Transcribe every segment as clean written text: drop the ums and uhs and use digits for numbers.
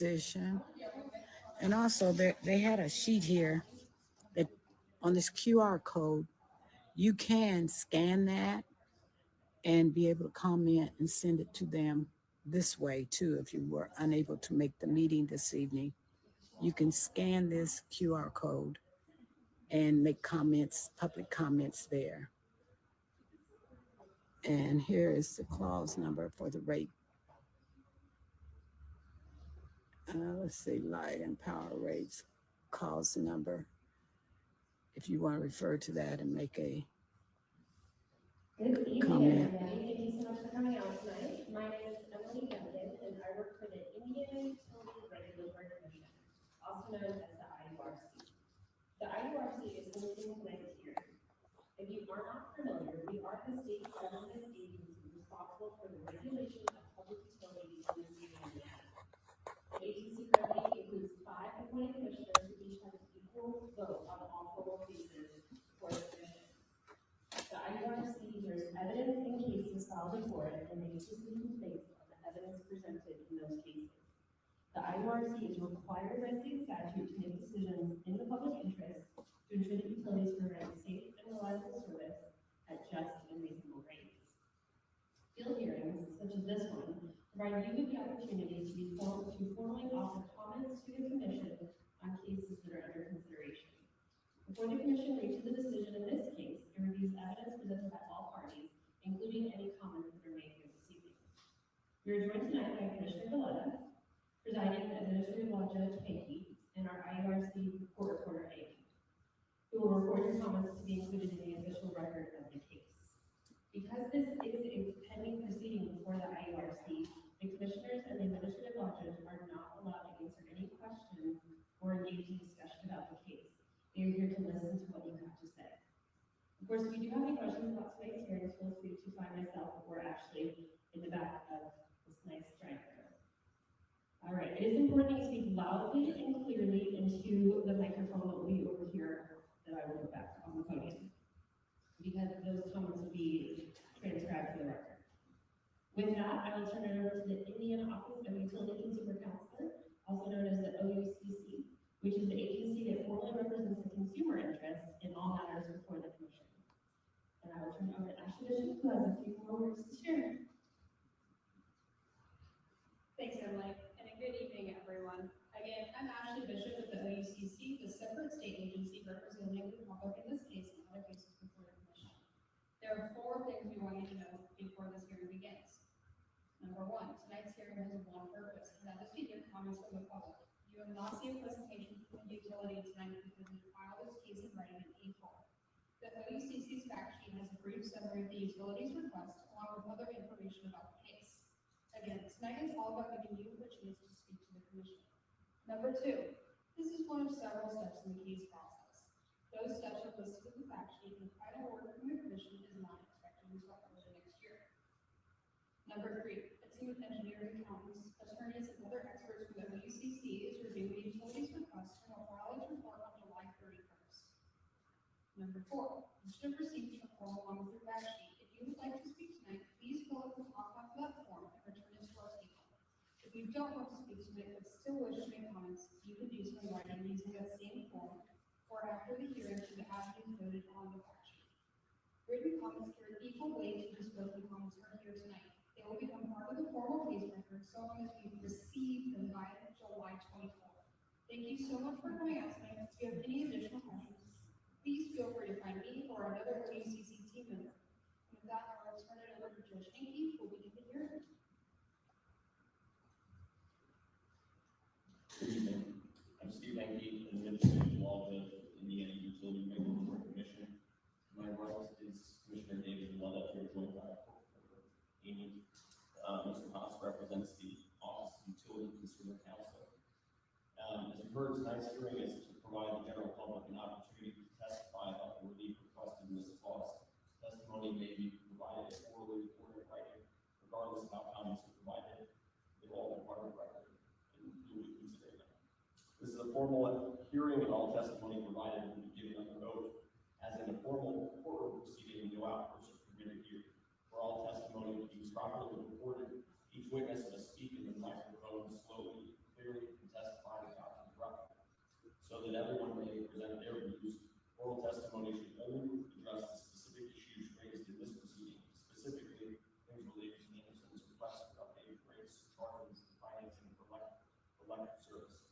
position. And also, they had a sheet here that on this QR code, you can scan that and be able to comment and send it to them this way too. If you were unable to make the meeting this evening, you can scan this QR code and make comments, public comments there. And here is the clause number for the rate. Let's see, light and power rates, clause number. If you want to refer to that and make a Good evening, comment. everybody. Thank you so much for coming out tonight. My name is Emily Duncan, and I work for the Indiana Utility Regulatory Commission, also known as the IURC. The IURC is hosting tonight's hearing. If you are not familiar, we are the state government agency responsible for the regulation of public utilities in the state of Indiana. The agency currently includes 5 appointed commissioners who each have an equal vote on all total cases for the commission. The IURC hears evidence in cases filed before it and makes decisions based on the evidence presented in those cases. The IURC is required by state statute to make decisions in the public interest to ensure that utilities provide safe and reliable service at just and reasonable rates. Field hearings, such as this one, provide you with the opportunity to formally offer comments to the commission on cases that are under consideration. Before the commission reaches a decision in this case, it reviews evidence presented by all parties, including any comments that are made here this evening. We are joined tonight by Commissioner Valletta, presiding Administrative Law Judge Pankey, and our IURC court reporter A, who will record your comments to be included in the official record of the case. Because this is a pending proceeding before the IURC, the commissioners and the Administrative Law Judge are not allowed to answer any questions or engage in discussion about the case. They are here to listen to what you have to say. Of course, if you do have any questions about tonight's hearings, feel free to find myself or Ashley in the back of this nice giant room. All right, it is important that you speak loudly and clearly into the microphone that will be over here that I will put back on the podium, because those comments will be transcribed for the record. With that, I will turn it over to the Indiana Office of Utility Consumer Counselor, also known as the OUCC, which is the agency that formally represents the consumer interests in all matters before the commission. And I will turn it over to Ashley Bishop, who has a few more words to share. Thanks, Emily, and a good evening, everyone. Again, I'm Ashley Bishop with the OUCC, the separate state agency representing the public in this case and other cases before the commission. There are 4 things we want you to know before this hearing begins. Number 1, tonight's hearing has one purpose, and that is to hear comments from the public. You will not see a presentation from the utility tonight because we filed this case in writing in April. The OUCC's fact sheet has a brief summary of the utility's request along with other information about the case. Again, tonight is all about giving you a chance to speak to the commission. Number 2, this is one of several steps in the case process. Those steps are listed in the fact sheet, and the final word from the commission is not expected until early next year. Number 3, a team of engineers, accountants, attorneys, and other experts from the OUCC is reviewing the utility's request and will file its report on July 31st. Number 4, you should have received a form along with your fact sheet. If you would like to speak tonight, please fill out the top half of that form and return it to our table. If you don't want to speak tonight but still wish to make comments, you can do so in writing using that same form or after the hearing to the avenues noted on the fact sheet. Written comments carry equal weight to the spoken comments heard here tonight. They will become part of the formal case record so long as we receive them by July 24th. Thank you so much for coming out tonight. If you have any additional questions, please feel free to find me or another OUCC team member. And with that, I will turn it over to Judge Hankey, who will begin the hearing. Good evening. I'm Steve Hankey, Administrative Law Judge with the Indiana Utility Regulatory Commission. To my right is Commissioner David Valletta, here joined by Amy. Mr. Haas represents the Office of Utility Consumer Counsel. As you've heard, tonight's hearing is to provide the general public an opportunity to testify about the relief requested in this clause. Testimony may be provided orally or in writing, regardless of how comments are provided. They will all be part of the record, and you will consider them. This is a formal hearing, and all testimony provided will be given under oath. As in a formal courtroom proceeding, no outbursts are permitted here. For all testimony to be properly recorded, each witness must speak in the microphone slowly, clearly, testimony should only address the specific issues raised in this proceeding, specifically things related to Anderson's request for updated rates, charges, and financing for electric service.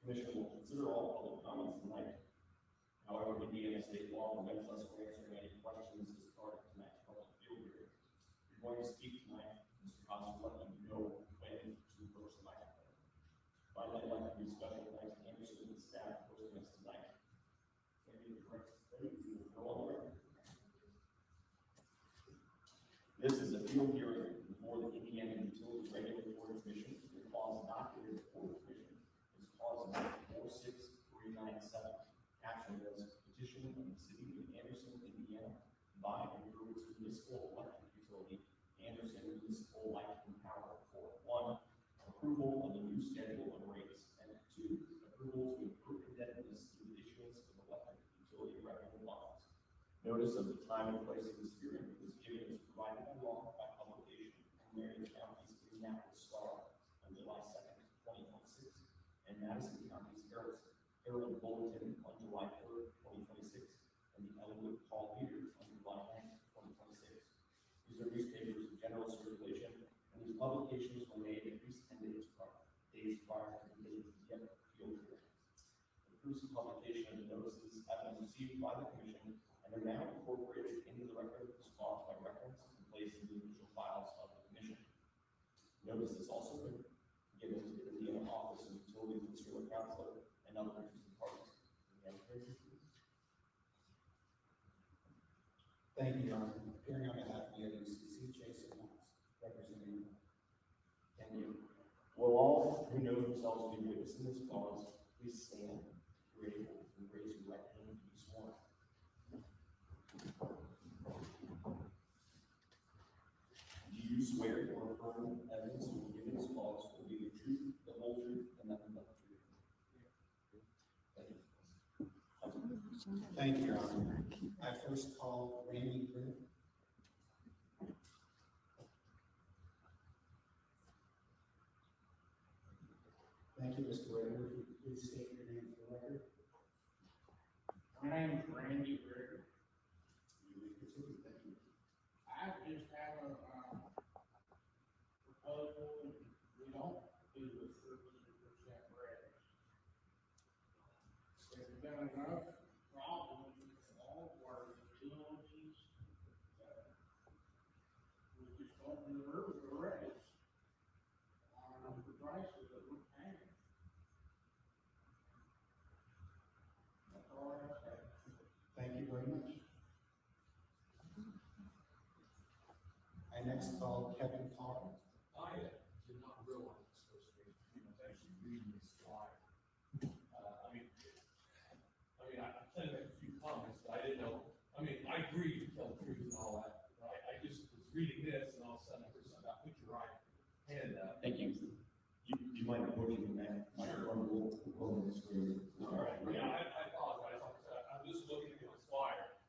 The commission will consider all public comments tonight. However, Indiana state law prevents us from answering any questions as part of tonight's public field hearing. If you're going to speak tonight, Mr. Haas will let you know when to approach the microphone. Finally, I'd like to give special thanks to Anderson and staff for hosting us tonight. Thank you for go on the record. This is a field hearing before the Indiana Utilities Regulatory Commission. The clause documented before the commission is clause number 46397. Captioned as petition of the city of Anderson, Indiana, by and through its municipal electric utility, Anderson Municipal Light and Power, for 1, approval of the new schedule of rates, and 2, approval to improve indebtedness through the issuance of electric utility revenue bonds. Notice of the time and place of this hearing was given as provided by law by publication in Marion County's Indianapolis Star on July 2nd, 2026, and Madison County's Herald Bulletin on July 3rd, 2026, and the Elwood Call Leader on July 9th, 2026. These are newspapers of general circulation, and these publications were made at least 10 days prior to the date of the field hearing. The proofs of publication of the notices have been received by the commission and are now incorporated into the record of this clause by reference and placed in the official files of the commission. Notice has also been given to the Indiana Office of Utilities and Sewer Counselor and other interested parties. Thank you, Your Honor. Appearing on behalf of the LUCC, Jason Watts, representing. Thank you. Will all who know themselves to be witness in this clause please stand, grateful, and raise your right hand to be sworn. Do you swear or affirm evidence you will give in this clause will be the truth, the whole truth, and nothing but the truth? Thank you. Thank you, Your Honor. I first call Randy Grimm. Thank you, Mr. Ware. Please state your name for the record. My name is Randy Greer. You may continue. Thank you. I just have a proposal. We don't do the 13% raise. There's been enough problems with all of our utilities that we just don't deserve the raise on the prices that we're paying. That's all I have. Thank you very much. I next call Kevin Carr. I did not realize this was I was actually reading this slide. I sent a few comments, but I didn't know. I agree to tell the truth and all that. I just was reading this, and all of a sudden I heard something about put your right hand up. Thank you. Do you mind approaching that microphone? We'll go on the screen. All right. Yeah, I apologize. Like I said, I'm just looking at this flyer,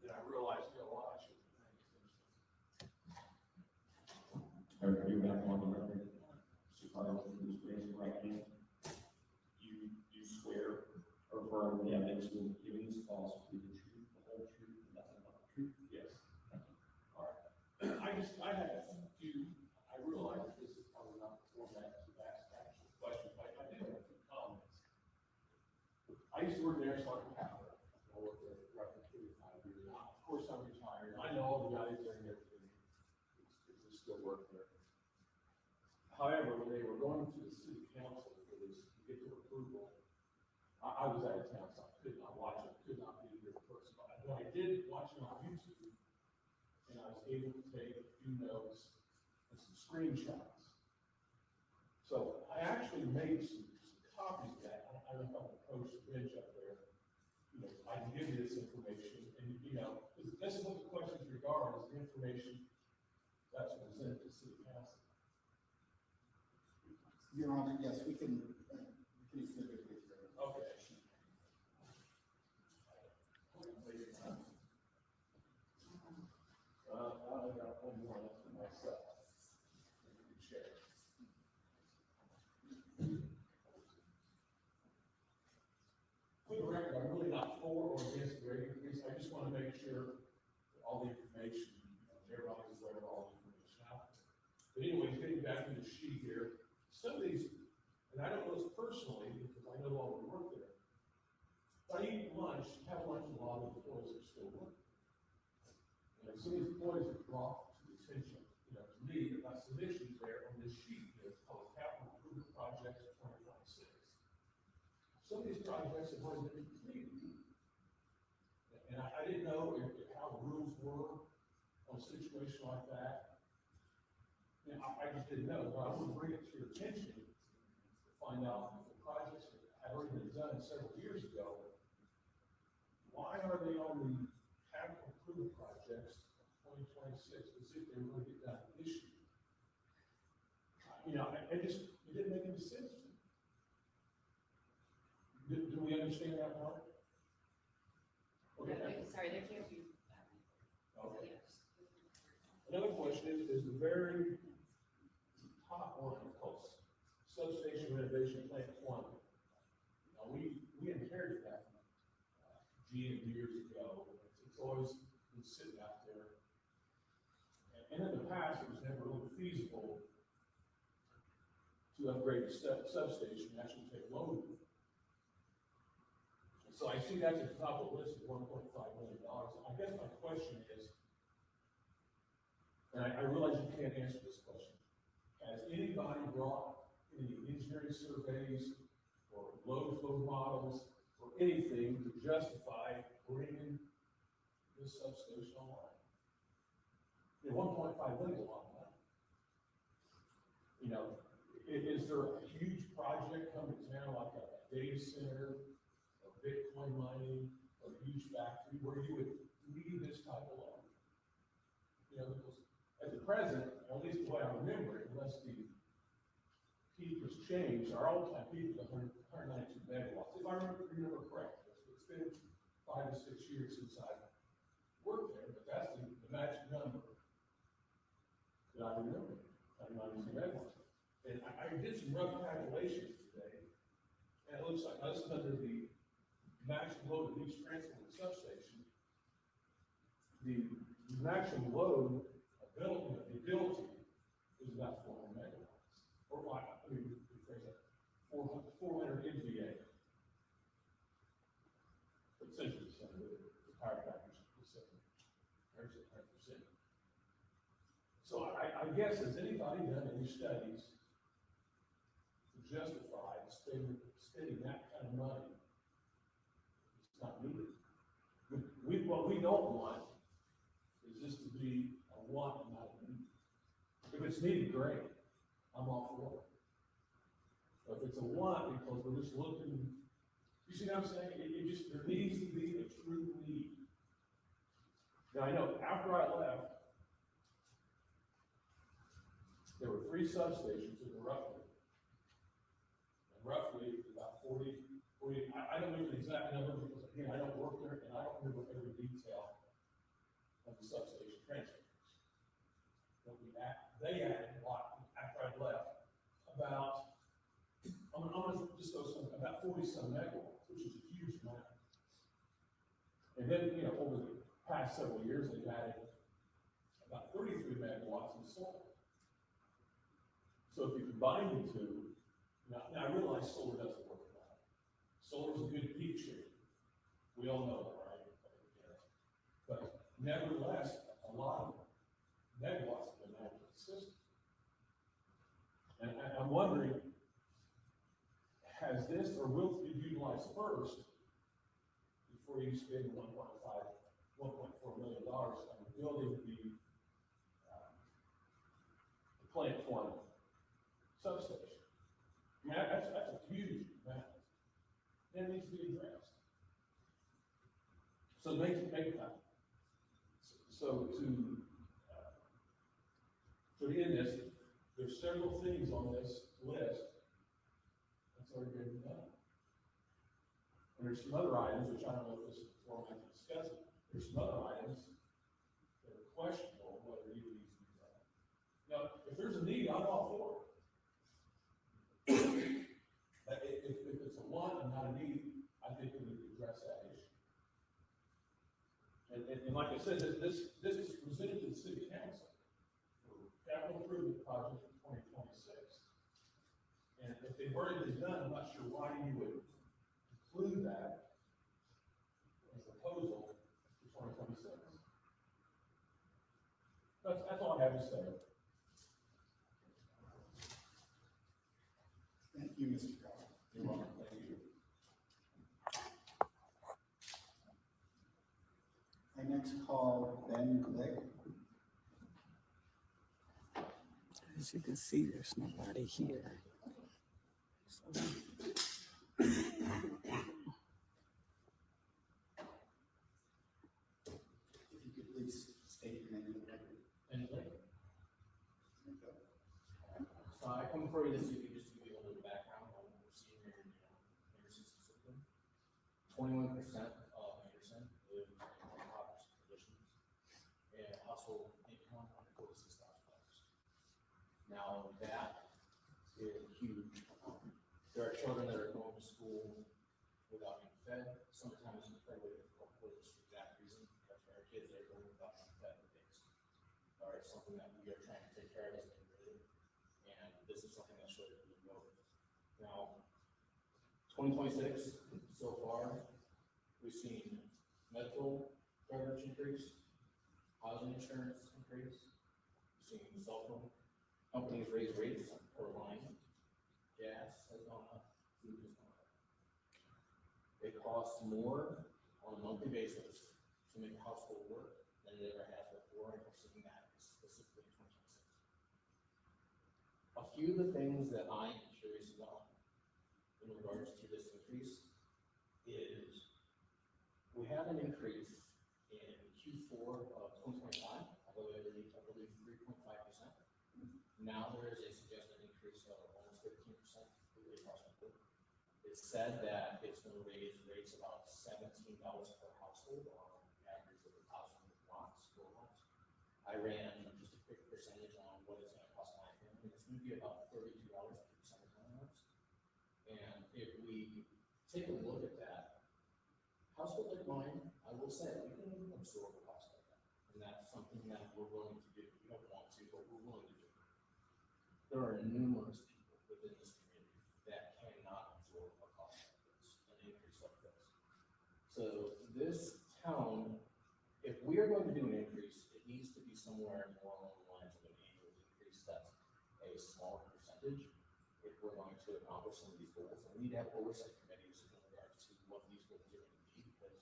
and I realized, well, I should have been paying attention. Are you back on the record? Mr. Carl, please raise your right hand. You swear or affirm the evidence you will give in this clause will be the truth, the whole truth, and nothing but the truth? Yes. Thank you. All right. I had a few, I realized this is probably not the format to ask actual questions, but I did have a few comments. I used to work there at Clark Power. I worked there roughly 35 years. Now, of course, I'm retired. I know all the guys there and everything. They still work there. However, when they were going to the city council for this, to get to approval, I was out of town, so I could not watch it, could not be there in person. But I did watch it on YouTube, and I was able to take a few notes and some screenshots. So I actually made some copies of that. I don't know if I'm going to post a bench up there. I can give you this information, and because this is what the questions regard, is the information that's presented to city council. Your Honor, yes, we can exhibit with your. Okay. I got one more left for myself. Share. For the record, I'm really not for or against the rate some of these, and I don't know this personally, because I no longer work there. If I eat lunch, have lunch with a lot of employees that still work. And some of these employees have brought to the attention, to me, about some issues there on this sheet that's called Capital Improvement Projects 2026. Some of these projects have already been completed. And I didn't know how the rules were on a situation like that. I just didn't know, but I want to bring it to your attention to find out if the projects that had already been done several years ago, why are they on the capital improvement projects of 2026 as if they were going to get done this year? It didn't make any sense to me. Do we understand that part? Okay. Sorry, there can't be. Okay. Another question is the very top one called Substation Renovation Plant 1. Now, we inherited that from GM years ago. It's always been sitting out there. And in the past, it was never really feasible to upgrade the substation and actually take load. So I see that's at the top of the list of $1.5 million. I guess my question is, and I realize you can't answer this question, has anybody brought any engineering surveys or load flow models or anything to justify bringing this substation online? $1.5 million is a lot of money. Is there a huge project coming to town like a data center, or Bitcoin mining, or a huge factory where you would need this type of loan? Because at the present, at least the way I remember it, unless the peak has changed, our all-time peak is 192 megawatts. If I remember correctly, it's been 5 to 6 years since I worked there, but that's the magic number that I remember, 192 megawatts. And I did some rough calculations today, and it looks like us under the maximum load of each transformer substation, the maximum load ability is about 400 megawatts. Or rephrase that, 400 MVA. Essentially, the power factor is the same, 100%. So I guess, has anybody done any studies to justify spending that kind of money? It's not needed. What we don't want is this to be a want and not a need. If it's needed, great. I'm all for it. But if it's a want because we're just looking, you see what I'm saying? There needs to be a true need. Now I know after I left, there were 3 substations in roughly about 40, I don't know the exact number because again, I don't work there and I don't remember every detail of the substation transfers. But they added a lot after I left, about, I'm gonna just go about 40-some megawatts, which is a huge amount. And then, over the past several years, they've added about 33 megawatts in solar. So if you combine the two, now I realize solar doesn't work well. Solar is a good peak shaper. We all know that, right? But nevertheless, a lot of megawatts have been added to the system. And I'm wondering, has this or will it be utilized first before you spend $1.4 million on building the Plant 1 substation? I mean, that's a huge amount. That needs to be addressed. So make that. So to end this, there's several things on this list that's already been done. And there's some other items, which I don't know if this is the format to discuss it. There's some other items that are questionable whether either needs to be done. Now, if there's a need, I'm all for it. If it's a want and not a need, I think we need to address that issue. And like I said, this is presented to the city council for capital improvement project for 2026. they've already been done, I'm not sure why you would include that as a proposal for 2026. That's all I have to say. Thank you, Mr. Carr. You're welcome. Thank you. I next call Ben Glick. As you can see, there's nobody here. So, If you could please state your name and record. So I come before you this evening just to give you a little background on what we're seeing here in Anderson specifically. 21% of Anderson live in impoverished conditions and household income under $46,000. Now that is huge. There are children that are going to school without being fed. Sometimes it's incredibly difficult for this exact reason, because there are kids that are going without being fed for days. All right, something that we are trying to take care of as a community. And this is something that should be noted. Now, 2026, so far, we've seen medical coverage increase, housing insurance increase, we've seen cell phone companies raise rates per line, gas has gone up, food has gone up. It costs more on a monthly basis to make a household work than it ever has before, and we're seeing that specifically in 2026. A few of the things that I am curious about in regards to this increase is we had an increase in Q4 of 2025, I believe 3.5%. Now there is a suggested increase of almost 15% across the board. It's said that it's going to raise rates about $17 per household on average of 1,000 watts, 4 watts. I ran just a quick percentage on what it's going to cost my family. It's going to be about $32 per summertime watts. And if we take a look at that, household like mine, I will say, we can absorb a cost like that. And that's something that we're willing to do. We don't want to, but we're willing to do. There are numerous people within this community that cannot absorb a cost like this, an increase like this. So this town, if we are going to do an increase, it needs to be somewhere more along the lines of an annual increase that's a smaller percentage if we're going to accomplish some of these goals. And we need to have oversight committees in regards to what these goals are going to be, because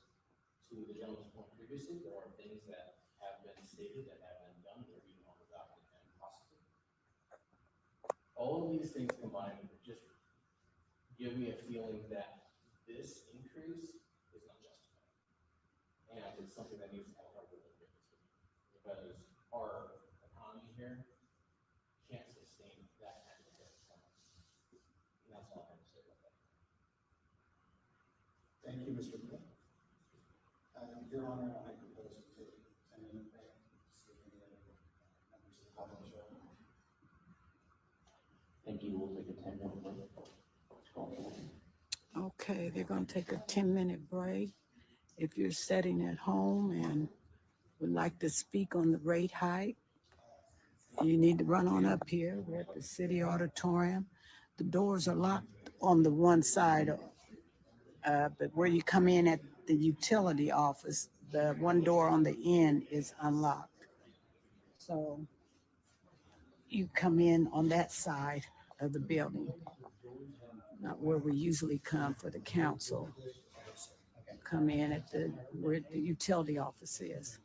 to the gentleman's point previously, there are things that have been stated that have been done that are even on the document and possible. All of these things combined just give me a feeling that this increase is not justified. And it's something that needs to have our board look into, because our economy here can't sustain that kind of growth. And that's all I have to say about that. Thank you, Mr. Glick. Your Honor, I propose to take 10-minute break. See if any other members of the public show up. Thank you. We'll take a 10-minute break. okay, they're going to take a 10-minute break. If you're sitting at home and would like to speak on the rate hike, you need to run on up here. We're at the city auditorium. The doors are locked on the one side, but where you come in at the utility office, the one door on the end is unlocked. So you come in on that side of the building, not where we usually come for the council. Come in at where the utility office is.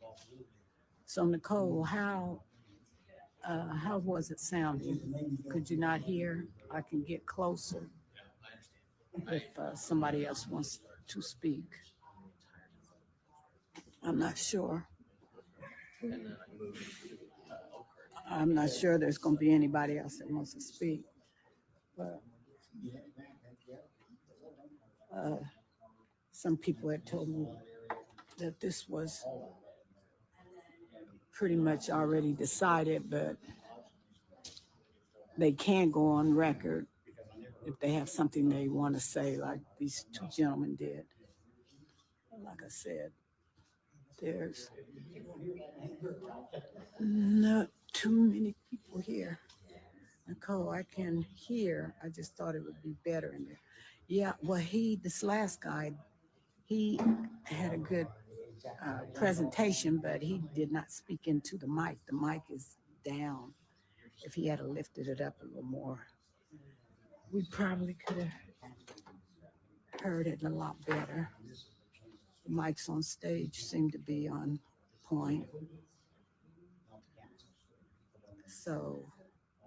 So Nicole, how was it sounding? Could you not hear? I can get closer if somebody else wants to speak. I'm not sure. I'm not sure there's going to be anybody else that wants to speak. But some people had told me that this was pretty much already decided, but they can go on record if they have something they want to say, like these two gentlemen did. Like I said, there's not too many people here. Nicole, I can hear. I just thought it would be better in there. Yeah, well, this last guy, he had a good presentation, but he did not speak into the mic. The mic is down. If he had lifted it up a little more, we probably could have heard it a lot better. The mics on stage seem to be on point. So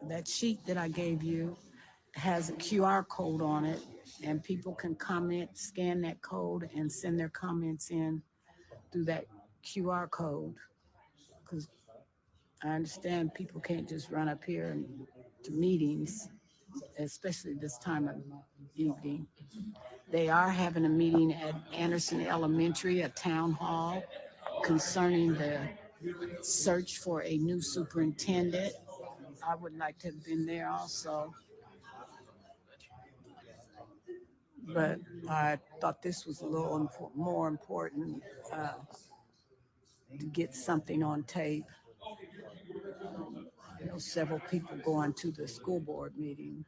that sheet that I gave you has a QR code on it, and people can comment, scan that code, and send their comments in through that QR code. Because I understand people can't just run up here to meetings, especially this time of evening. They are having a meeting at Anderson Elementary, a town hall, concerning the search for a new superintendent. I would like to have been there also, but I thought this was a little more important to get something on tape. I know several people going to the school board meeting.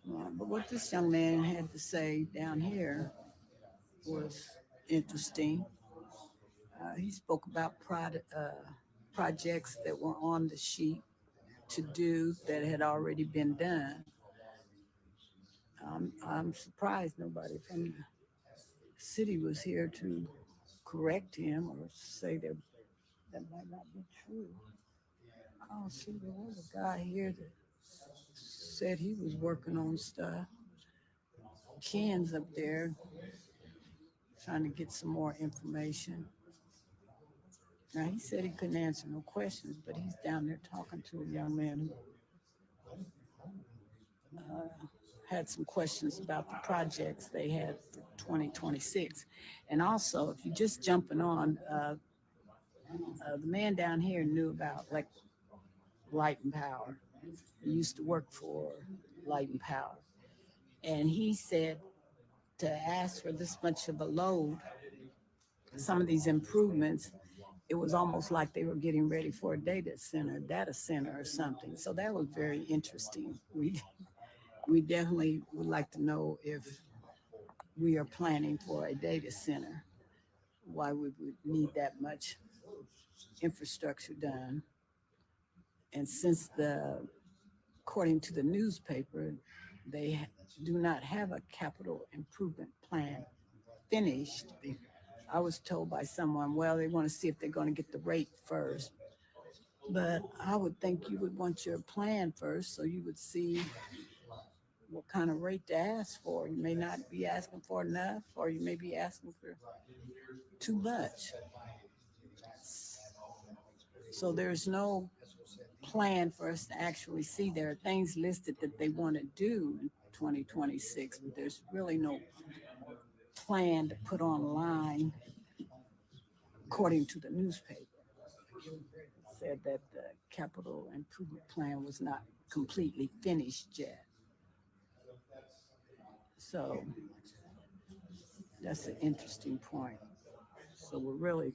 But what this young man had to say down here was interesting. He spoke about projects that were on the sheet to do that had already been done. I'm surprised nobody from the city was here to correct him or say that might not be true. Oh, see, there was a guy here that said he was working on stuff. Ken's up there trying to get some more information. Now, he said he couldn't answer no questions, but he's down there talking to a young man who had some questions about the projects they had for 2026. And also, if you're just jumping on, the man down here knew about like Light and Power. He used to work for Light and Power. And he said to ask for this much of a load, some of these improvements, it was almost like they were getting ready for a data center or something. So that was very interesting. We definitely would like to know if we are planning for a data center, why we would need that much infrastructure done. And since according to the newspaper, they do not have a capital improvement plan finished. I was told by someone, well, they want to see if they're going to get the rate first. But I would think you would want your plan first so you would see what kind of rate to ask for. You may not be asking for enough, or you may be asking for too much. So there's no plan for us to actually see. There are things listed that they want to do in 2026, but there's really no plan to put online according to the newspaper. It said that the capital improvement plan was not completely finished yet. So that's an interesting point. So we're really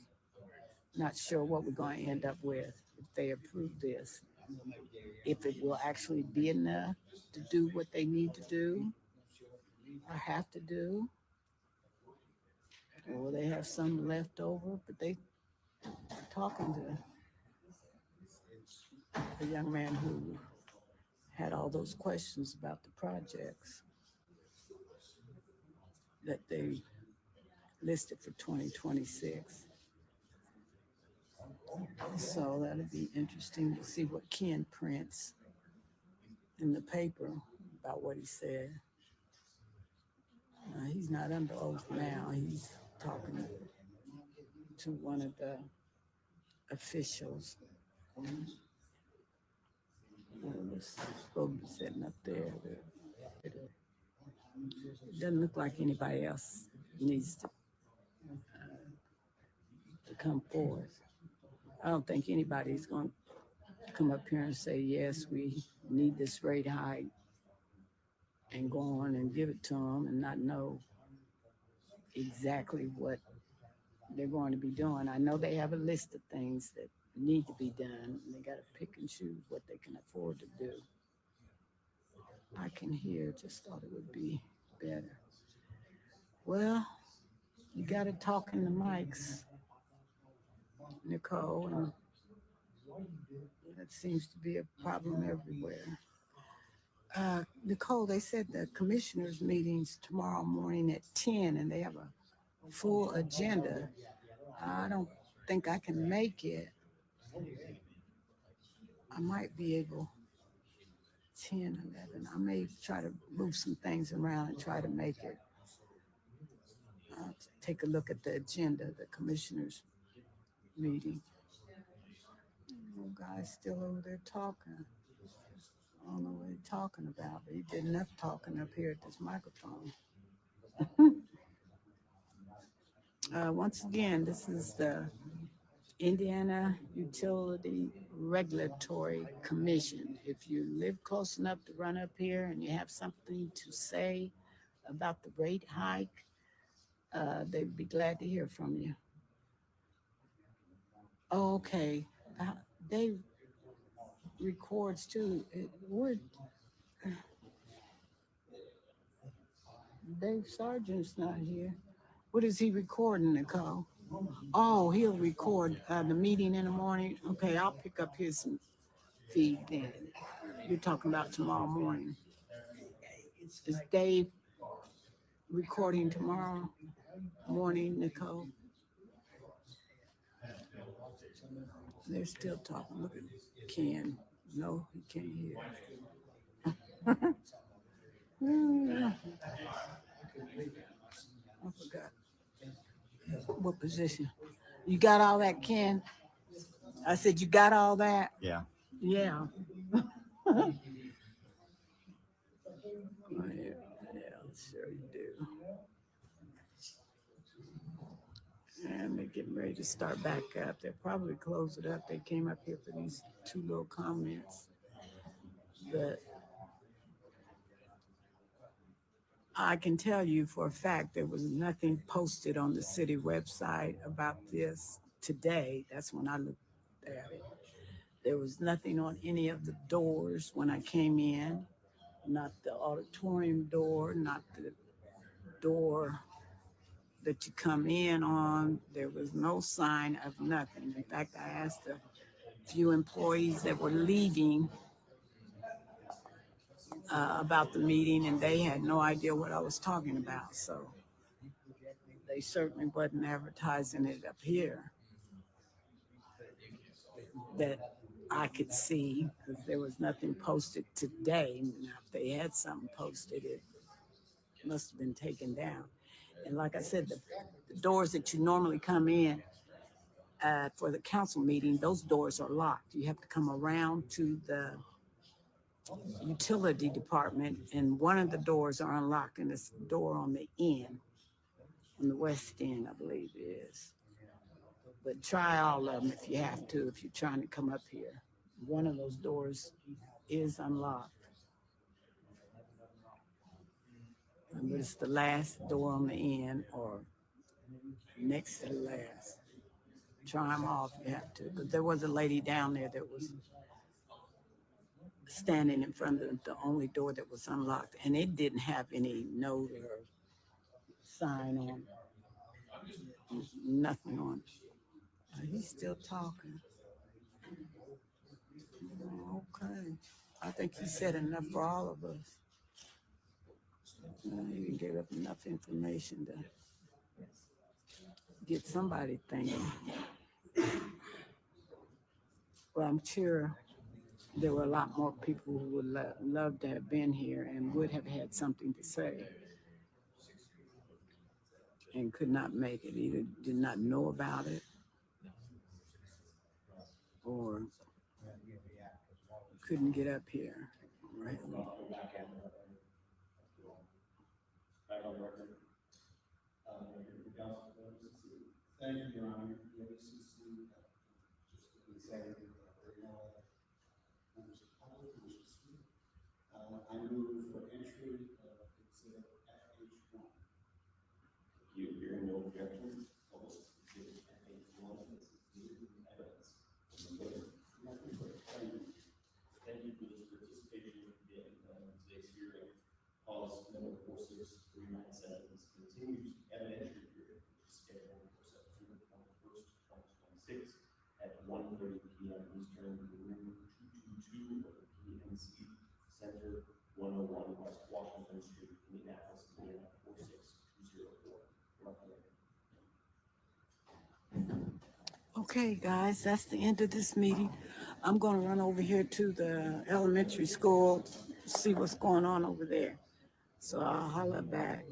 not sure what we're going to end up with if they approve this. If it will actually be enough to do what they need to do or have to do, or will they have some left over? But they talking to the young man who had all those questions about the projects that they listed for 2026. So that'll be interesting to see what Ken prints in the paper about what he said. He's not under oath now. He's talking to one of the officials. Was supposed to be sitting up there. It doesn't look like anybody else needs to come forth. I don't think anybody's going to come up here and say, yes, we need this rate hike and go on and give it to them and not know exactly what they're going to be doing. I know they have a list of things that need to be done. And they got to pick and choose what they can afford to do. I can hear, just thought it would be better. Well, you got to talk in the mics, Nicole, and that seems to be a problem everywhere. Nicole, they said the commissioners' meeting's tomorrow morning at 10 and they have a full agenda. I don't think I can make it. I might be able 10, 11. I may try to move some things around and try to make it. Take a look at the agenda, the commissioners' meeting. Oh, guy's still over there talking. I don't know what he's talking about, but he did enough talking up here at this microphone. Once again, this is the Indiana Utility Regulatory Commission. If you live close enough to run up here and you have something to say about the rate hike, they'd be glad to hear from you. Oh, okay. Dave records too. Dave Sargent's not here. What is he recording, Nicole? Oh, he'll record the meeting in the morning. Okay, I'll pick up his feed then. You're talking about tomorrow morning. Is Dave recording tomorrow morning, Nicole? They're still talking. Look at Ken. No, he can't hear. I forgot. What position? You got all that, Ken? I said, you got all that? Yeah. Yeah. Yeah, sure you do. And they're getting ready to start back up. They'll probably close it up. They came up here for these two little comments. But I can tell you for a fact there was nothing posted on the city website about this today. That's when I looked at it. There was nothing on any of the doors when I came in, not the auditorium door, not the door that you come in on. There was no sign of nothing. In fact, I asked a few employees that were leaving about the meeting, and they had no idea what I was talking about. So they certainly wasn't advertising it up here that I could see, because there was nothing posted today. Now, if they had something posted, it must have been taken down. And like I said, the doors that you normally come in for the council meeting, those doors are locked. You have to come around to the utility department, and one of the doors are unlocked, and it's the door on the end, on the west end, I believe it is. But try all of them if you have to, if you're trying to come up here. One of those doors is unlocked. But it's the last door on the end or next to the last. Try them all if you have to. But there was a lady down there that was standing in front of the only door that was unlocked, and it didn't have any note or sign on it. Nothing on it. He's still talking. Okay. I think he said enough for all of us. He gave up enough information to get somebody thinking. Well, I'm sure there were a lot more people who would love to have been here and would have had something to say and could not make it, either did not know about it or couldn't get up here. Right. Back on record. Thank you, Your Honor. The OCC, just to be said, there are no other members of the public who wish to speak. I move for entry of exhibit FH1. You hear no objection? Exhibit FH1 is evidence. participation in today's hearing. Cause number 4639 continues evidentiary hearing, which is scheduled for September 21st, 2026 at 1:30 p.m. Eastern in room 222 of the PNC Center, 101 West Washington Street, Indianapolis, Indiana 46204. Okay, guys, that's the end of this meeting. I'm going to run over here to the elementary school, see what's going on over there. So I'll holler back.